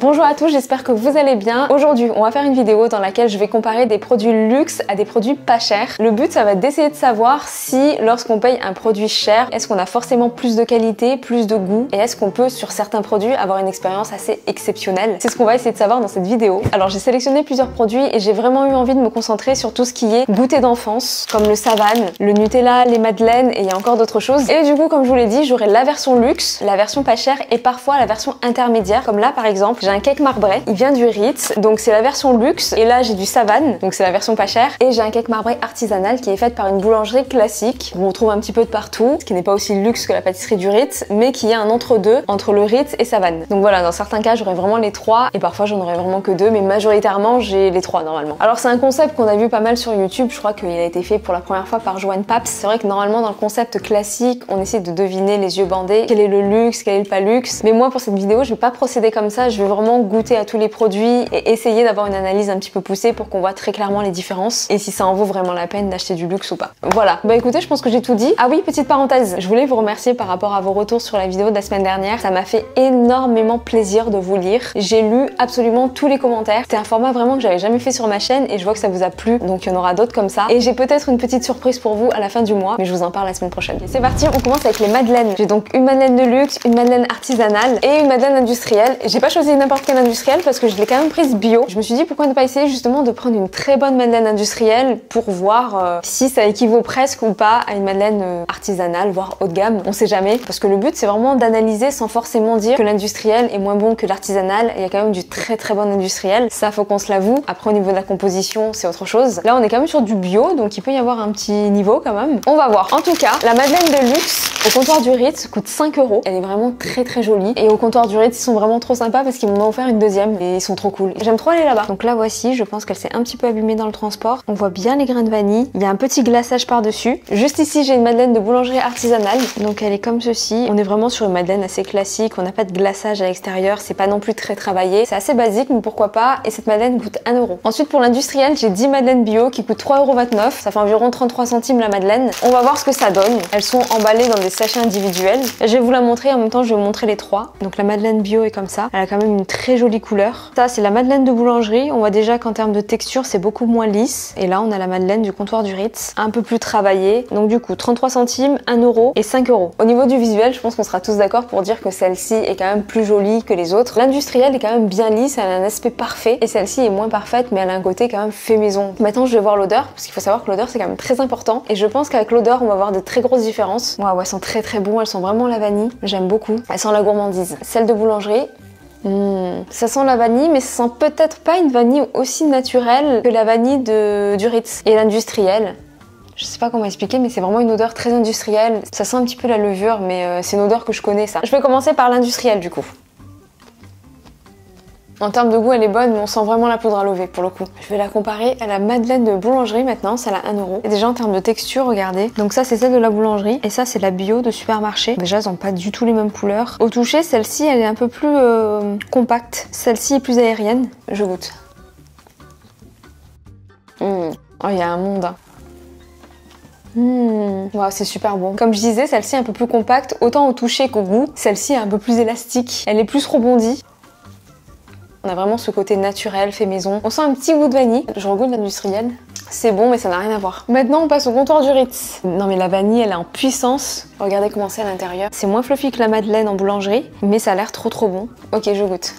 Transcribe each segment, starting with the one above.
Bonjour à tous, j'espère que vous allez bien. Aujourd'hui, on va faire une vidéo dans laquelle je vais comparer des produits luxe à des produits pas chers. Le but, ça va être d'essayer de savoir si, lorsqu'on paye un produit cher, est-ce qu'on a forcément plus de qualité, plus de goût, et est-ce qu'on peut, sur certains produits, avoir une expérience assez exceptionnelle. C'est ce qu'on va essayer de savoir dans cette vidéo. Alors, j'ai sélectionné plusieurs produits et j'ai vraiment eu envie de me concentrer sur tout ce qui est goûter d'enfance, comme le Savane, le Nutella, les madeleines, et il y a encore d'autres choses. Et du coup, comme je vous l'ai dit, j'aurai la version luxe, la version pas chère, et parfois la version intermédiaire, comme là, par exemple. J'ai un cake marbré, il vient du Ritz, donc c'est la version luxe, et là j'ai du Savane, donc c'est la version pas chère, et j'ai un cake marbré artisanal qui est fait par une boulangerie classique, où on trouve un petit peu de partout, ce qui n'est pas aussi luxe que la pâtisserie du Ritz, mais qui est un entre-deux entre le Ritz et Savane. Donc voilà, dans certains cas j'aurais vraiment les trois, et parfois j'en aurais vraiment que deux, mais majoritairement j'ai les trois normalement. Alors c'est un concept qu'on a vu pas mal sur YouTube, je crois qu'il a été fait pour la première fois par Joanne Paps. C'est vrai que normalement dans le concept classique, on essaie de deviner les yeux bandés, quel est le luxe, quel est le pas luxe, mais moi pour cette vidéo je vais pas procéder comme ça, je vais vraiment goûter à tous les produits et essayer d'avoir une analyse un petit peu poussée pour qu'on voit très clairement les différences et si ça en vaut vraiment la peine d'acheter du luxe ou pas. Voilà, bah écoutez, je pense que j'ai tout dit. Ah oui, petite parenthèse, je voulais vous remercier par rapport à vos retours sur la vidéo de la semaine dernière. Ça m'a fait énormément plaisir de vous lire. J'ai lu absolument tous les commentaires. C'était un format vraiment que j'avais jamais fait sur ma chaîne et je vois que ça vous a plu, donc il y en aura d'autres comme ça. Et j'ai peut-être une petite surprise pour vous à la fin du mois, mais je vous en parle la semaine prochaine. C'est parti, on commence avec les madeleines. J'ai donc une madeleine de luxe, une madeleine artisanale et une madeleine industrielle. J'ai pas choisi n'importe quelle industrielle parce que je l'ai quand même prise bio. Je me suis dit pourquoi ne pas essayer justement de prendre une très bonne madeleine industrielle pour voir si ça équivaut presque ou pas à une madeleine artisanale, voire haut de gamme. On sait jamais, parce que le but c'est vraiment d'analyser sans forcément dire que l'industriel est moins bon que l'artisanal. Il y a quand même du très bon industriel, ça faut qu'on se l'avoue. Après au niveau de la composition c'est autre chose. Là on est quand même sur du bio, donc il peut y avoir un petit niveau quand même. On va voir. En tout cas, la madeleine de luxe au comptoir du Ritz coûte 5 €. Elle est vraiment très jolie. Et au comptoir du Ritz ils sont vraiment trop sympas parce qu'ils m'en ont offert une deuxième et ils sont trop cool. J'aime trop aller là-bas. Donc là voici, je pense qu'elle s'est un petit peu abîmée dans le transport. On voit bien les grains de vanille. Il y a un petit glaçage par-dessus. Juste ici j'ai une madeleine de boulangerie artisanale. Donc elle est comme ceci. On est vraiment sur une madeleine assez classique. On n'a pas de glaçage à l'extérieur. C'est pas non plus très travaillé. C'est assez basique mais pourquoi pas. Et cette madeleine coûte 1 €. Ensuite pour l'industriel j'ai 10 madeleines bio qui coûtent 3,29 €. Ça fait environ 33 centimes la madeleine. On va voir ce que ça donne. Elles sont emballées dans des sachets individuels. Je vais vous la montrer. En même temps je vais vous montrer les trois. Donc la madeleine bio est comme ça. Elle a quand même une très jolie couleur. Ça c'est la madeleine de boulangerie. On voit déjà qu'en termes de texture c'est beaucoup moins lisse. Et là on a la madeleine du comptoir du Ritz, un peu plus travaillée. Donc du coup 33 centimes, 1 € et 5 €. Au niveau du visuel je pense qu'on sera tous d'accord pour dire que celle-ci est quand même plus jolie que les autres. L'industrielle est quand même bien lisse, elle a un aspect parfait. Et celle-ci est moins parfaite mais elle a un côté quand même fait maison. Maintenant je vais voir l'odeur parce qu'il faut savoir que l'odeur c'est quand même très important. Et je pense qu'avec l'odeur on va avoir de très grosses différences. Waouh, elles sont très bon, elles sont vraiment la vanille. J'aime beaucoup. Elles sentent la gourmandise. Celle de boulangerie. Ça sent la vanille, mais ça sent peut-être pas une vanille aussi naturelle que la vanille du Ritz. Et l'industriel, je sais pas comment expliquer, mais c'est vraiment une odeur très industrielle. Ça sent un petit peu la levure, mais c'est une odeur que je connais ça. Je vais commencer par l'industriel du coup. En termes de goût, elle est bonne, mais on sent vraiment la poudre à lever pour le coup. Je vais la comparer à la madeleine de boulangerie maintenant, celle à 1 €. Et déjà en termes de texture, regardez. Donc ça c'est celle de la boulangerie et ça c'est la bio de supermarché. Déjà elles ont pas du tout les mêmes couleurs. Au toucher, celle-ci elle est un peu plus compacte. Celle-ci est plus aérienne. Je goûte. Oh, il y a un monde. Wow, c'est super bon. Comme je disais, celle-ci est un peu plus compacte, autant au toucher qu'au goût. Celle-ci est un peu plus élastique. Elle est plus rebondie. On a vraiment ce côté naturel, fait maison. On sent un petit goût de vanille. Je regoute l'industriel. C'est bon, mais ça n'a rien à voir. Maintenant, on passe au comptoir du Ritz. Non, mais la vanille, elle est en puissance. Regardez comment c'est à l'intérieur. C'est moins fluffy que la madeleine en boulangerie, mais ça a l'air trop bon. Ok, je goûte.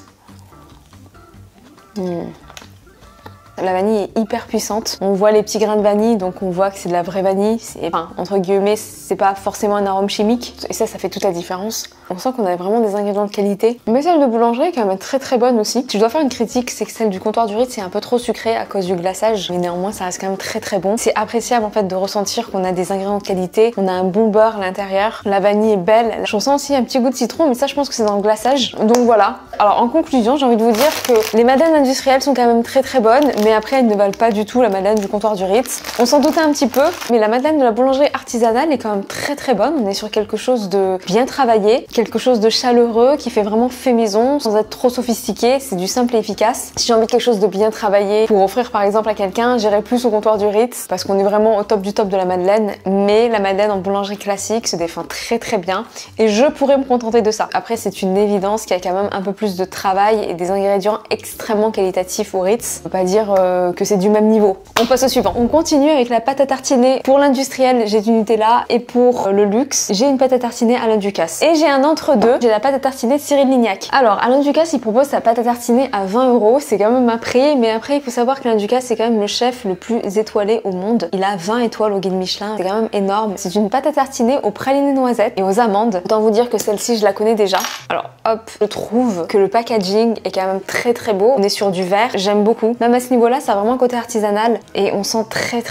La vanille est hyper puissante. On voit les petits grains de vanille, donc on voit que c'est de la vraie vanille. Enfin, entre guillemets, c'est pas forcément un arôme chimique. Et ça fait toute la différence. On sent qu'on a vraiment des ingrédients de qualité. Mais celle de boulangerie est quand même très bonne aussi. Si je dois faire une critique, c'est que celle du comptoir du Ritz c'est un peu trop sucré à cause du glaçage. Mais néanmoins, ça reste quand même très bon. C'est appréciable en fait de ressentir qu'on a des ingrédients de qualité. On a un bon beurre à l'intérieur. La vanille est belle. J'en sens aussi un petit goût de citron, mais ça je pense que c'est dans le glaçage. Donc voilà. Alors en conclusion, j'ai envie de vous dire que les madeleines industrielles sont quand même très bonnes. mais après elles ne valent pas du tout la madeleine du comptoir du Ritz. On s'en doutait un petit peu, mais la madeleine de la boulangerie artisanale est quand même très bonne. On est sur quelque chose de bien travaillé, quelque chose de chaleureux qui fait vraiment fait maison sans être trop sophistiqué. C'est du simple et efficace. Si j'ai envie de quelque chose de bien travaillé pour offrir par exemple à quelqu'un, j'irai plus au comptoir du Ritz parce qu'on est vraiment au top du top de la madeleine, mais la madeleine en boulangerie classique se défend très bien et je pourrais me contenter de ça. Après c'est une évidence qu'il y a quand même un peu plus de travail et des ingrédients extrêmement qualitatifs au Ritz. On peut pas dire que c'est du même niveau. On passe au suivant. On continue avec la pâte à tartiner. Pour l'industriel, j'ai du Nutella et pour le luxe, j'ai une pâte à tartiner Alain Ducasse. Et j'ai un entre-deux, j'ai la pâte à tartiner Cyril Lignac. Alors Alain Ducasse, il propose sa pâte à tartiner à 20 €, c'est quand même un prix, mais après il faut savoir que Alain Ducasse c'est quand même le chef le plus étoilé au monde. Il a 20 étoiles au guide Michelin, c'est quand même énorme. C'est une pâte à tartiner aux pralinées noisettes et aux amandes. Autant vous dire que celle-ci je la connais déjà. Alors hop, je trouve que le packaging est quand même très beau. On est sur du verre, j'aime beaucoup. Même à ce niveau-là, ça a vraiment un côté artisanal et on sent très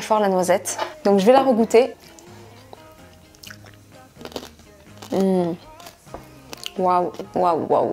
fort la noisette. Donc je vais la regoûter. Waouh,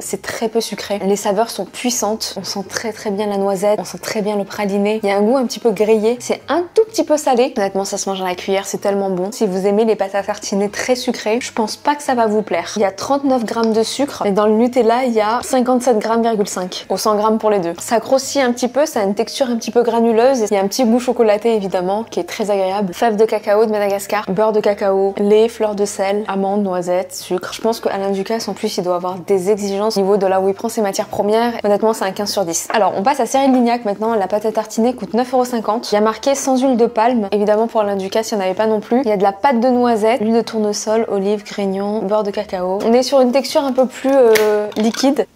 c'est très peu sucré. Les saveurs sont puissantes. On sent très bien la noisette, on sent très bien le praliné. Il y a un goût un petit peu grillé. C'est un tout petit peu salé. Honnêtement, ça se mange à la cuillère, c'est tellement bon. Si vous aimez les pâtes à tartiner très sucrées, je pense pas que ça va vous plaire. Il y a 39 g de sucre et dans le Nutella, il y a 57,5 g au 100 g pour les deux. Ça grossit un petit peu, ça a une texture un petit peu granuleuse. Il y a un petit goût chocolaté évidemment qui est très agréable. Fèves de cacao de Madagascar, beurre de cacao, lait, fleur de sel, amandes, noisettes, sucre. Je pense que Alain Ducasse en plus il doit avoir des exigences au niveau de là où il prend ses matières premières. Honnêtement, c'est un 15 sur 10. Alors, on passe à Cyril Lignac maintenant. La pâte à tartiner coûte 9,50 €. Il y a marqué sans huile de palme. Évidemment, pour Alain Ducasse, il n'y en avait pas non plus. Il y a de la pâte de noisette, huile de tournesol, olive, grignon, beurre de cacao. On est sur une texture un peu plus liquide.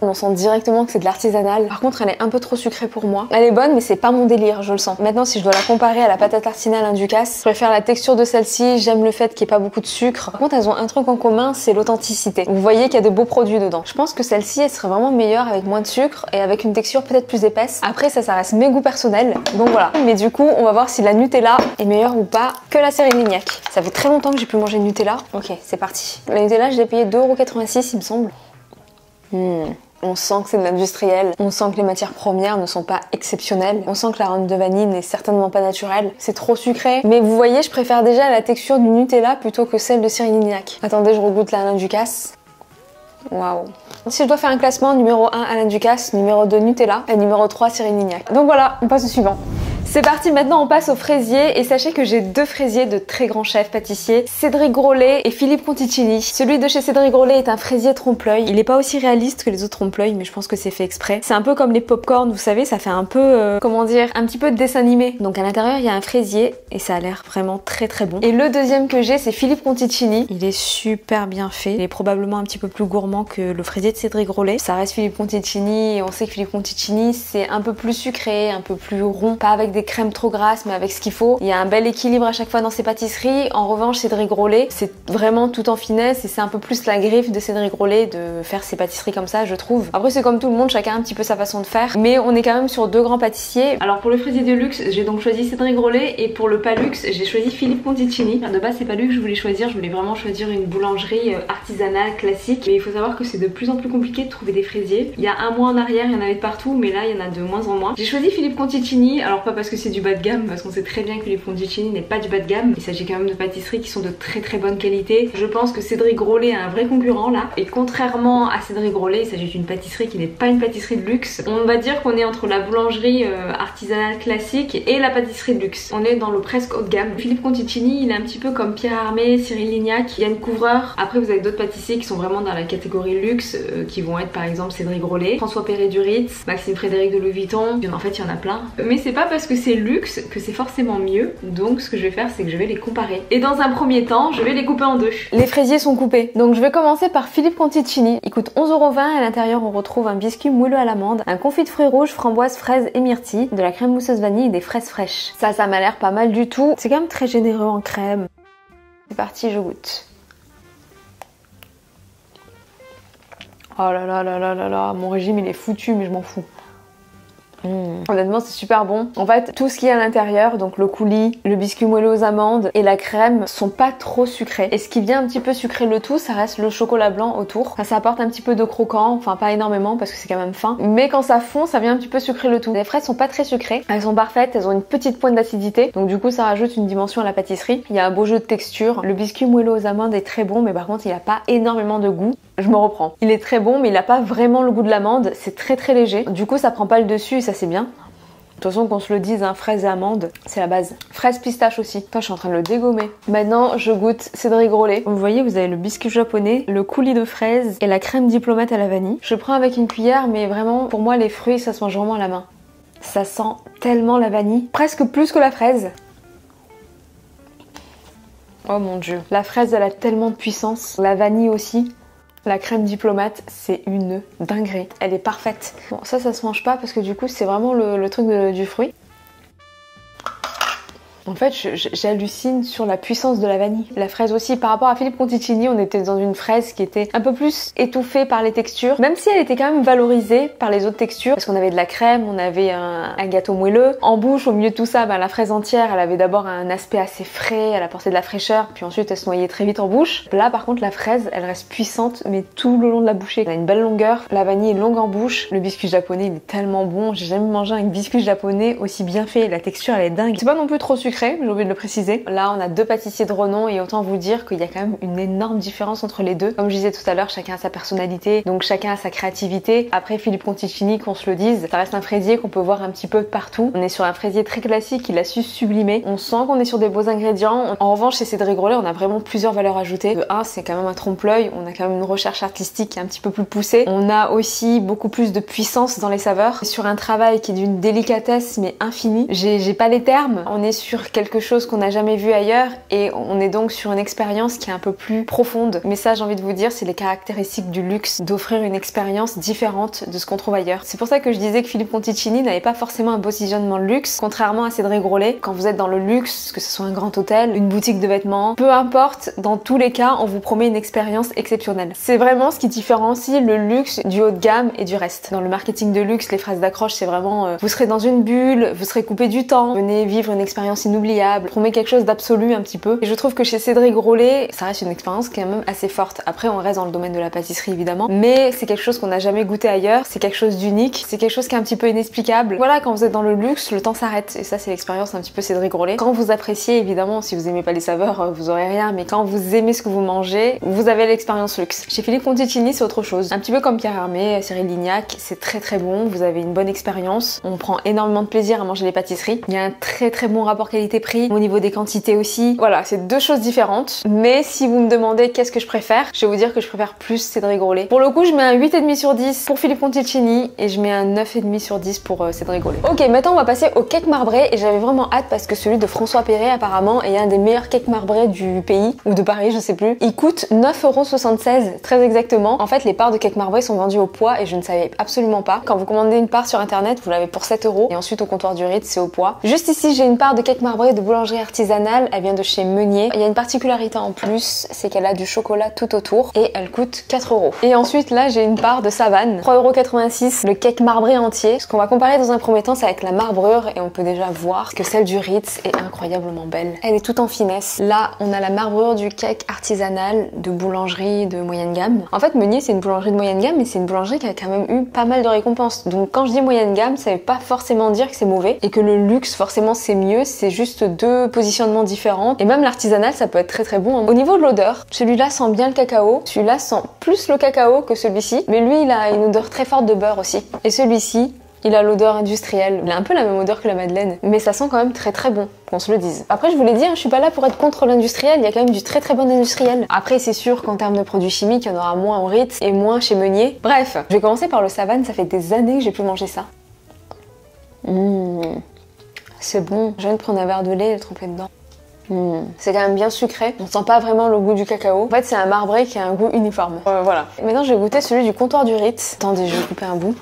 On sent directement que c'est de l'artisanal. Par contre, elle est un peu trop sucrée pour moi. Elle est bonne, mais c'est pas mon délire, je le sens. Maintenant, si je dois la comparer à la pâte à tartiner Alain Ducasse, je préfère la texture de celle-ci. J'aime le fait qu'il n'y ait pas beaucoup de sucre. Par contre, elles ont un truc en commun, c'est l'authenticité. Vous voyez qu'il y a de beaux produits dedans. Je pense que celle-ci, elle serait vraiment meilleure avec moins de sucre et avec une texture peut-être plus épaisse. Après, ça reste mes goûts personnels. Donc voilà. Mais du coup, on va voir si la Nutella est meilleure ou pas que la Cyril Lignac. Ça fait très longtemps que j'ai pu manger de Nutella. Ok, c'est parti. La Nutella, je l'ai payée 2,86 € il me semble. On sent que c'est de l'industriel, on sent que les matières premières ne sont pas exceptionnelles, on sent que l'arôme de vanille n'est certainement pas naturel, c'est trop sucré. Mais vous voyez, je préfère déjà la texture du Nutella plutôt que celle de Cyril Lignac. Attendez, je regoute la Alain Ducasse. Waouh. Si je dois faire un classement, numéro 1 Alain Ducasse, numéro 2 Nutella et numéro 3 Cyril Lignac. Donc voilà, on passe au suivant. C'est parti, maintenant on passe aux fraisiers et sachez que j'ai deux fraisiers de très grands chefs pâtissiers, Cédric Grolet et Philippe Conticini. Celui de chez Cédric Grolet est un fraisier trompe-l'œil. Il est pas aussi réaliste que les autres trompe-l'œil, mais je pense que c'est fait exprès. C'est un peu comme les pop-corn, vous savez, ça fait un peu, comment dire, un petit peu de dessin animé. Donc à l'intérieur il y a un fraisier et ça a l'air vraiment très bon. Et le deuxième que j'ai, c'est Philippe Conticini. Il est super bien fait. Il est probablement un petit peu plus gourmand que le fraisier de Cédric Grolet. Ça reste Philippe Conticini et on sait que Philippe Conticini c'est un peu plus sucré, un peu plus rond, pas avec des crèmes trop grasses mais avec ce qu'il faut. Il y a un bel équilibre à chaque fois dans ses pâtisseries. En revanche, Cédric Grolet, c'est vraiment tout en finesse et c'est un peu plus la griffe de Cédric Grolet de faire ses pâtisseries comme ça, je trouve. Après, c'est comme tout le monde, chacun a un petit peu sa façon de faire, mais on est quand même sur deux grands pâtissiers. Alors pour le fraisier de luxe, j'ai donc choisi Cédric Grolet et pour le pas luxe, j'ai choisi Philippe Conticini. De base, c'est pas lui que je voulais choisir, je voulais vraiment choisir une boulangerie artisanale classique, mais il faut savoir que c'est de plus en plus compliqué de trouver des fraisiers. Il y a un mois en arrière, il y en avait de partout, mais là, il y en a de moins en moins. J'ai choisi Philippe Conticini, alors pas parce que c'est du bas de gamme, parce qu'on sait très bien que Philippe Conticini n'est pas du bas de gamme. Il s'agit quand même de pâtisseries qui sont de très bonne qualité. Je pense que Cédric Grolet a un vrai concurrent là, et contrairement à Cédric Grolet, il s'agit d'une pâtisserie qui n'est pas une pâtisserie de luxe. On va dire qu'on est entre la boulangerie artisanale classique et la pâtisserie de luxe. On est dans le presque haut de gamme. Philippe Conticini, il est un petit peu comme Pierre Hermé, Cyril Lignac, Yann Couvreur. Après, vous avez d'autres pâtissiers qui sont vraiment dans la catégorie luxe, qui vont être par exemple Cédric Grolet, François Perret du Ritz, Maxime Frédéric de Louis Vuitton. En fait, il y en a plein. Mais c'est pas parce que c'est luxe que c'est forcément mieux. Donc ce que je vais faire, c'est que je vais les comparer. Et dans un premier temps, je vais les couper en deux. Les fraisiers sont coupés. Donc je vais commencer par Philippe Conticini. Il coûte 11,20 € et à l'intérieur on retrouve un biscuit moelleux à l'amande, un confit de fruits rouges, framboises, fraises et myrtilles, de la crème mousseuse vanille et des fraises fraîches. Ça m'a l'air pas mal du tout. C'est quand même très généreux en crème. C'est parti, je goûte. Oh là là là là là là, mon régime il est foutu mais je m'en fous. Honnêtement c'est super bon. En fait tout ce qui est à l'intérieur, donc le coulis, le biscuit moelleux aux amandes et la crème sont pas trop sucrés. Et ce qui vient un petit peu sucrer le tout, ça reste le chocolat blanc autour. Enfin, ça apporte un petit peu de croquant, enfin pas énormément parce que c'est quand même fin. Mais quand ça fond, ça vient un petit peu sucrer le tout. Les fraises sont pas très sucrées, elles sont parfaites, elles ont une petite pointe d'acidité. Donc du coup ça rajoute une dimension à la pâtisserie. Il y a un beau jeu de texture. Le biscuit moelleux aux amandes est très bon, mais par contre il a pas énormément de goût. Je me reprends. Il est très bon, mais il a pas vraiment le goût de l'amande. C'est très léger. Du coup ça prend pas le dessus et ça c'est bien. De toute façon qu'on se le dise, hein, fraises et amandes, c'est la base. Fraises pistache aussi. Putain, je suis en train de le dégommer. Maintenant, je goûte Cédric Grolet. Vous voyez, vous avez le biscuit japonais, le coulis de fraises et la crème diplomate à la vanille. Je prends avec une cuillère, mais vraiment, pour moi, les fruits, ça se mange vraiment à la main. Ça sent tellement la vanille, presque plus que la fraise. Oh mon dieu. La fraise, elle a tellement de puissance. La vanille aussi. La crème diplomate, c'est une dinguerie. Elle est parfaite. Bon, ça se mange pas parce que du coup, c'est vraiment le truc du fruit. En fait, j'hallucine sur la puissance de la vanille. La fraise aussi. Par rapport à Philippe Conticini, on était dans une fraise qui était un peu plus étouffée par les textures, même si elle était quand même valorisée par les autres textures, parce qu'on avait de la crème, on avait un gâteau moelleux. En bouche, au milieu de tout ça, la fraise entière, elle avait d'abord un aspect assez frais, elle apportait de la fraîcheur, puis ensuite elle se noyait très vite en bouche. Là, par contre, la fraise, elle reste puissante, mais tout le long de la bouchée. Elle a une belle longueur, la vanille est longue en bouche. Le biscuit japonais, il est tellement bon. J'ai jamais mangé un biscuit japonais aussi bien fait. La texture, elle est dingue. C'est pas non plus trop sucré. J'ai oublié de le préciser. Là, on a deux pâtissiers de renom et autant vous dire qu'il y a quand même une énorme différence entre les deux. Comme je disais tout à l'heure, chacun a sa personnalité, donc chacun a sa créativité. Après, Philippe Conticini, qu'on se le dise, ça reste un fraisier qu'on peut voir un petit peu partout. On est sur un fraisier très classique, il a su sublimer. On sent qu'on est sur des beaux ingrédients. En revanche, chez Cédric Grolet, on a vraiment plusieurs valeurs ajoutées. De un, c'est quand même un trompe-l'œil. On a quand même une recherche artistique qui est un petit peu plus poussée. On a aussi beaucoup plus de puissance dans les saveurs. Sur un travail qui est d'une délicatesse mais infinie. J'ai pas les termes. On est sur quelque chose qu'on n'a jamais vu ailleurs et on est donc sur une expérience qui est un peu plus profonde. Mais ça, j'ai envie de vous dire, c'est les caractéristiques du luxe, d'offrir une expérience différente de ce qu'on trouve ailleurs. C'est pour ça que je disais que Philippe Conticini n'avait pas forcément un positionnement luxe, contrairement à Cédric Grolet. Quand vous êtes dans le luxe, que ce soit un grand hôtel, une boutique de vêtements, peu importe, dans tous les cas, on vous promet une expérience exceptionnelle. C'est vraiment ce qui différencie le luxe du haut de gamme et du reste. Dans le marketing de luxe, les phrases d'accroche, c'est vraiment vous serez dans une bulle, vous serez coupé du temps, venez vivre une expérience inoubliable, promet quelque chose d'absolu un petit peu. Et je trouve que chez Cédric Grolet, ça reste une expérience quand même assez forte. Après, on reste dans le domaine de la pâtisserie évidemment, mais c'est quelque chose qu'on n'a jamais goûté ailleurs, c'est quelque chose d'unique, c'est quelque chose qui est un petit peu inexplicable. Voilà, quand vous êtes dans le luxe, le temps s'arrête. Et ça, c'est l'expérience un petit peu Cédric Grolet. Quand vous appréciez, évidemment, si vous aimez pas les saveurs, vous aurez rien, mais quand vous aimez ce que vous mangez, vous avez l'expérience luxe. Chez Philippe Conticini, c'est autre chose. Un petit peu comme Pierre Hermé, Cyril Lignac, c'est très bon, vous avez une bonne expérience, on prend énormément de plaisir à manger les pâtisseries. Il y a un très bon rapport qualité-prix, au niveau des quantités aussi. Voilà, c'est deux choses différentes. Mais si vous me demandez qu'est-ce que je préfère, je vais vous dire que je préfère plus Cédric Grolet. Pour le coup, je mets un 8,5 sur 10 pour Philippe Conticini et je mets un 9,5 sur 10 pour Cédric Grolet. Ok, maintenant on va passer au cake marbré et j'avais vraiment hâte parce que celui de François Perret apparemment est un des meilleurs cakes marbrés du pays ou de Paris, je sais plus. Il coûte 9,76 € très exactement. En fait, les parts de cake marbré sont vendues au poids et je ne savais absolument pas. Quand vous commandez une part sur internet, vous l'avez pour 7 € et ensuite au comptoir du Ritz, c'est au poids. Juste ici, j'ai une part de cake marbré de boulangerie artisanale, elle vient de chez Meunier. Il y a une particularité en plus, c'est qu'elle a du chocolat tout autour et elle coûte 4 €. Et ensuite là j'ai une part de Savane, 3,86 € le cake marbré entier. Ce qu'on va comparer dans un premier temps, c'est avec la marbrure et on peut déjà voir que celle du Ritz est incroyablement belle. Elle est toute en finesse. Là on a la marbrure du cake artisanal de boulangerie de moyenne gamme. En fait Meunier c'est une boulangerie de moyenne gamme mais c'est une boulangerie qui a quand même eu pas mal de récompenses. Donc quand je dis moyenne gamme, ça veut pas forcément dire que c'est mauvais et que le luxe forcément c'est mieux, c'est juste deux positionnements différents. Et même l'artisanal ça peut être très bon. Au niveau de l'odeur, celui-là sent bien le cacao, celui-là sent plus le cacao que celui-ci, mais lui il a une odeur très forte de beurre aussi. Et celui-ci, il a l'odeur industrielle. Il a un peu la même odeur que la madeleine, mais ça sent quand même très bon, qu'on se le dise. Après je vous l'ai dit, je suis pas là pour être contre l'industriel, il y a quand même du très bon industriel. Après c'est sûr qu'en termes de produits chimiques, il y en aura moins au Ritz et moins chez Meunier. Bref, je vais commencer par le Savane, ça fait des années que j'ai plus mangé ça. C'est bon, je viens de prendre un verre de lait et le tremper dedans. C'est quand même bien sucré, on sent pas vraiment le goût du cacao. En fait c'est un marbré qui a un goût uniforme. Voilà. Maintenant je vais goûter celui du comptoir du Ritz. Attendez, je vais couper un bout.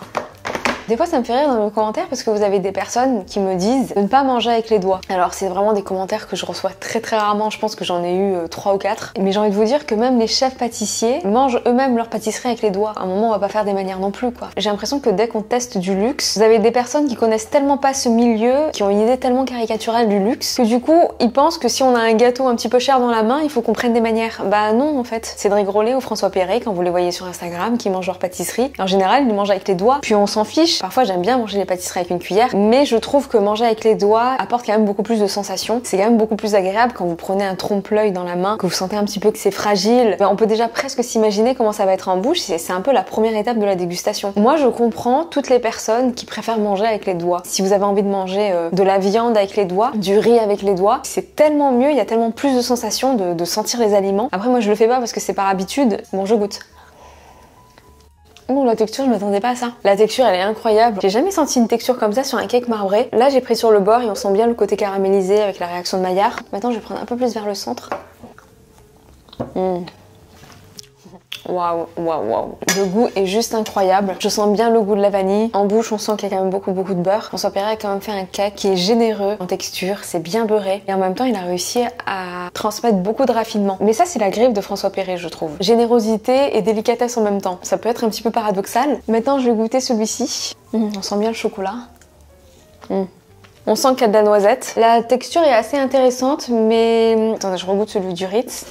Des fois ça me fait rire dans vos commentaires parce que vous avez des personnes qui me disent de ne pas manger avec les doigts. Alors c'est vraiment des commentaires que je reçois très rarement, je pense que j'en ai eu 3 ou 4. Mais j'ai envie de vous dire que même les chefs pâtissiers mangent eux-mêmes leur pâtisserie avec les doigts. À un moment on va pas faire des manières non plus quoi. J'ai l'impression que dès qu'on teste du luxe, vous avez des personnes qui connaissent tellement pas ce milieu, qui ont une idée tellement caricaturale du luxe, que du coup ils pensent que si on a un gâteau un petit peu cher dans la main, il faut qu'on prenne des manières. Bah non en fait. Cédric Grolet ou François Perret, quand vous les voyez sur Instagram, qui mangent leur pâtisserie, en général ils mangent avec les doigts, puis on s'en fiche. Parfois j'aime bien manger les pâtisseries avec une cuillère, mais je trouve que manger avec les doigts apporte quand même beaucoup plus de sensations. C'est quand même beaucoup plus agréable quand vous prenez un trompe-l'œil dans la main, que vous sentez un petit peu que c'est fragile. On peut déjà presque s'imaginer comment ça va être en bouche, c'est un peu la première étape de la dégustation. Moi je comprends toutes les personnes qui préfèrent manger avec les doigts. Si vous avez envie de manger de la viande avec les doigts, du riz avec les doigts, c'est tellement mieux, il y a tellement plus de sensations de sentir les aliments. Après moi je le fais pas parce que c'est par habitude. Bon je goûte. Oh la texture, je m'attendais pas à ça. La texture elle est incroyable. J'ai jamais senti une texture comme ça sur un cake marbré. Là j'ai pris sur le bord et on sent bien le côté caramélisé avec la réaction de Maillard. Maintenant je vais prendre un peu plus vers le centre. Waouh, waouh, waouh. Le goût est juste incroyable. Je sens bien le goût de la vanille. En bouche, on sent qu'il y a quand même beaucoup de beurre. François Perret a quand même fait un cake qui est généreux en texture, c'est bien beurré. Et en même temps, il a réussi à transmettre beaucoup de raffinement. Mais ça, c'est la griffe de François Perret, je trouve. Générosité et délicatesse en même temps. Ça peut être un petit peu paradoxal. Maintenant, je vais goûter celui-ci. On sent bien le chocolat. On sent qu'il y a de la noisette. La texture est assez intéressante, mais... Attendez, je regoute celui du Ritz.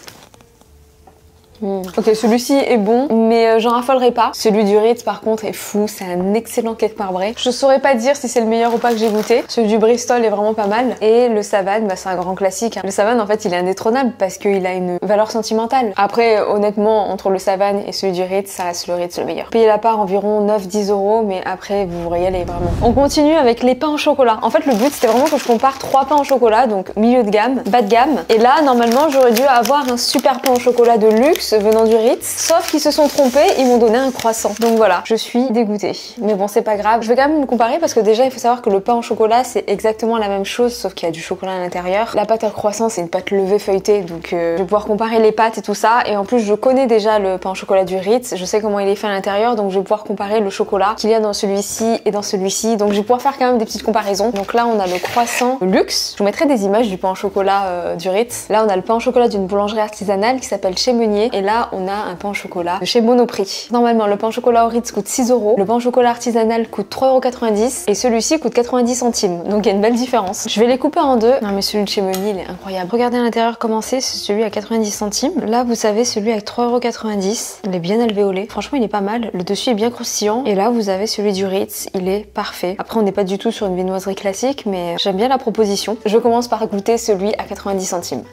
Ok, celui-ci est bon, mais j'en raffolerai pas. Celui du Ritz par contre est fou, c'est un excellent cake marbré. Je saurais pas dire si c'est le meilleur ou pas que j'ai goûté. Celui du Bristol est vraiment pas mal. Et le Savane, bah, c'est un grand classique. Le Savane en fait il est indétrônable parce qu'il a une valeur sentimentale. Après honnêtement, entre le Savane et celui du Ritz, ça reste le Ritz le meilleur. Payez la part environ 9-10 €, mais après vous vous régalez vraiment. On continue avec les pains au chocolat. En fait le but c'était vraiment que je compare 3 pains au chocolat, donc milieu de gamme, bas de gamme. Et là normalement j'aurais dû avoir un super pain au chocolat de luxe venant du Ritz, sauf qu'ils se sont trompés, ils m'ont donné un croissant. Donc voilà, je suis dégoûtée. Mais bon, c'est pas grave. Je vais quand même me comparer parce que déjà, il faut savoir que le pain au chocolat, c'est exactement la même chose, sauf qu'il y a du chocolat à l'intérieur. La pâte à croissant, c'est une pâte levée feuilletée, donc je vais pouvoir comparer les pâtes et tout ça. Et en plus, je connais déjà le pain au chocolat du Ritz, je sais comment il est fait à l'intérieur, donc je vais pouvoir comparer le chocolat qu'il y a dans celui-ci et dans celui-ci. Donc je vais pouvoir faire quand même des petites comparaisons. Donc là, on a le croissant luxe. Je vous mettrai des images du pain au chocolat du Ritz. Là, on a le pain au chocolat d'une boulangerie artisanale qui s'appelle Chez Meunier. Et là, on a un pain au chocolat de chez Monoprix. Normalement, le pain au chocolat au Ritz coûte 6 €, le pain au chocolat artisanal coûte 3,90 € et celui-ci coûte 90 centimes. Donc il y a une belle différence. Je vais les couper en deux. Non mais celui de chez Meunier, il est incroyable. Regardez à l'intérieur comment c'est celui à 90 centimes. Là, vous savez, celui avec 3,90 €. Il est bien élevé au lait. Franchement, il est pas mal. Le dessus est bien croustillant. Et là, vous avez celui du Ritz. Il est parfait. Après, on n'est pas du tout sur une viennoiserie classique, mais j'aime bien la proposition. Je commence par goûter celui à 90 centimes.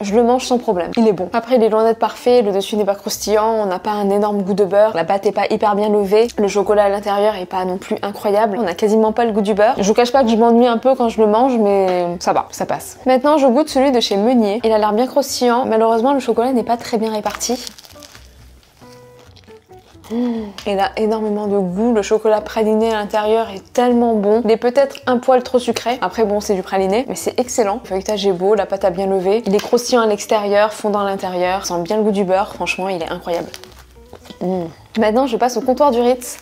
Je le mange sans problème, il est bon. Après il est loin d'être parfait, le dessus n'est pas croustillant, on n'a pas un énorme goût de beurre, la pâte est pas hyper bien levée, le chocolat à l'intérieur est pas non plus incroyable, on a quasiment pas le goût du beurre. Je vous cache pas que je m'ennuie un peu quand je le mange, mais ça va, ça passe. Maintenant je goûte celui de chez Meunier, il a l'air bien croustillant, malheureusement le chocolat n'est pas très bien réparti. Il a énormément de goût, le chocolat praliné à l'intérieur est tellement bon. Il est peut-être un poil trop sucré, après bon c'est du praliné, mais c'est excellent. Le feuilletage est beau, la pâte a bien levé. Il est croustillant à l'extérieur, fondant à l'intérieur, sent bien le goût du beurre, franchement il est incroyable. Maintenant je passe au comptoir du Ritz.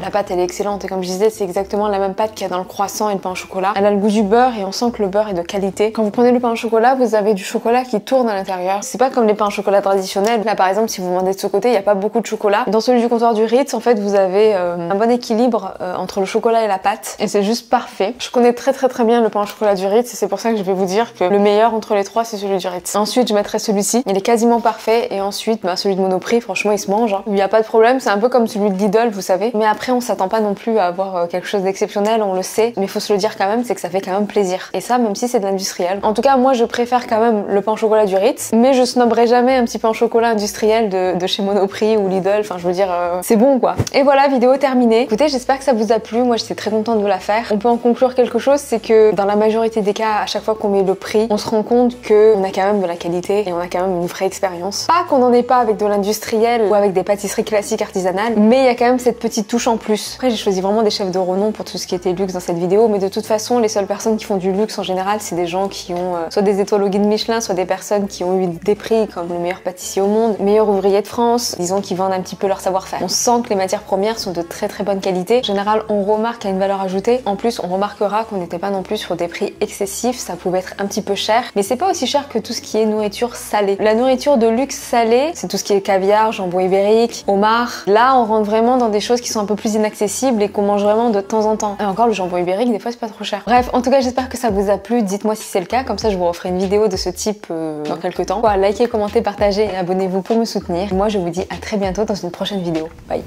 La pâte elle est excellente et comme je disais c'est exactement la même pâte qu'il y a dans le croissant et le pain au chocolat. Elle a le goût du beurre et on sent que le beurre est de qualité. Quand vous prenez le pain au chocolat vous avez du chocolat qui tourne à l'intérieur. C'est pas comme les pains au chocolat traditionnels. Là par exemple si vous demandez de ce côté il n'y a pas beaucoup de chocolat. Dans celui du comptoir du Ritz en fait vous avez un bon équilibre entre le chocolat et la pâte et c'est juste parfait. Je connais très bien le pain au chocolat du Ritz et c'est pour ça que je vais vous dire que le meilleur entre les trois c'est celui du Ritz. Ensuite je mettrai celui-ci, il est quasiment parfait et ensuite celui de Monoprix franchement il se mange. Il n'y a pas de problème, c'est un peu comme celui de Lidl vous savez. Mais après on s'attend pas non plus à avoir quelque chose d'exceptionnel, on le sait, mais il faut se le dire quand même, c'est que ça fait quand même plaisir. Et ça, même si c'est de l'industriel. En tout cas, moi je préfère quand même le pain au chocolat du Ritz, mais je snobberai jamais un petit pain au chocolat industriel de chez Monoprix ou Lidl, enfin je veux dire, c'est bon quoi. Et voilà, vidéo terminée. Écoutez, j'espère que ça vous a plu, moi j'étais très contente de vous la faire. On peut en conclure quelque chose, c'est que dans la majorité des cas, à chaque fois qu'on met le prix, on se rend compte qu'on a quand même de la qualité et on a quand même une vraie expérience. Pas qu'on n'en ait pas avec de l'industriel ou avec des pâtisseries classiques artisanales, mais il y a quand même cette cette petite touche en plus. Après j'ai choisi vraiment des chefs de renom pour tout ce qui était luxe dans cette vidéo, mais de toute façon les seules personnes qui font du luxe en général c'est des gens qui ont soit des étoiles au guide Michelin, soit des personnes qui ont eu des prix comme le meilleur pâtissier au monde, meilleur ouvrier de France, disons qui vendent un petit peu leur savoir-faire. On sent que les matières premières sont de très bonne qualité. En général on remarque qu'il y a une valeur ajoutée. En plus on remarquera qu'on n'était pas non plus sur des prix excessifs, ça pouvait être un petit peu cher, mais c'est pas aussi cher que tout ce qui est nourriture salée. La nourriture de luxe salée, c'est tout ce qui est caviar, jambon ibérique, homard. Là on rentre vraiment dans des choses qui sont un peu plus inaccessibles et qu'on mange vraiment de temps en temps. Et encore le jambon ibérique des fois c'est pas trop cher. Bref, en tout cas j'espère que ça vous a plu, dites-moi si c'est le cas, comme ça je vous referai une vidéo de ce type dans quelques temps. Voilà, likez, commentez, partagez et abonnez-vous pour me soutenir. Moi je vous dis à très bientôt dans une prochaine vidéo. Bye.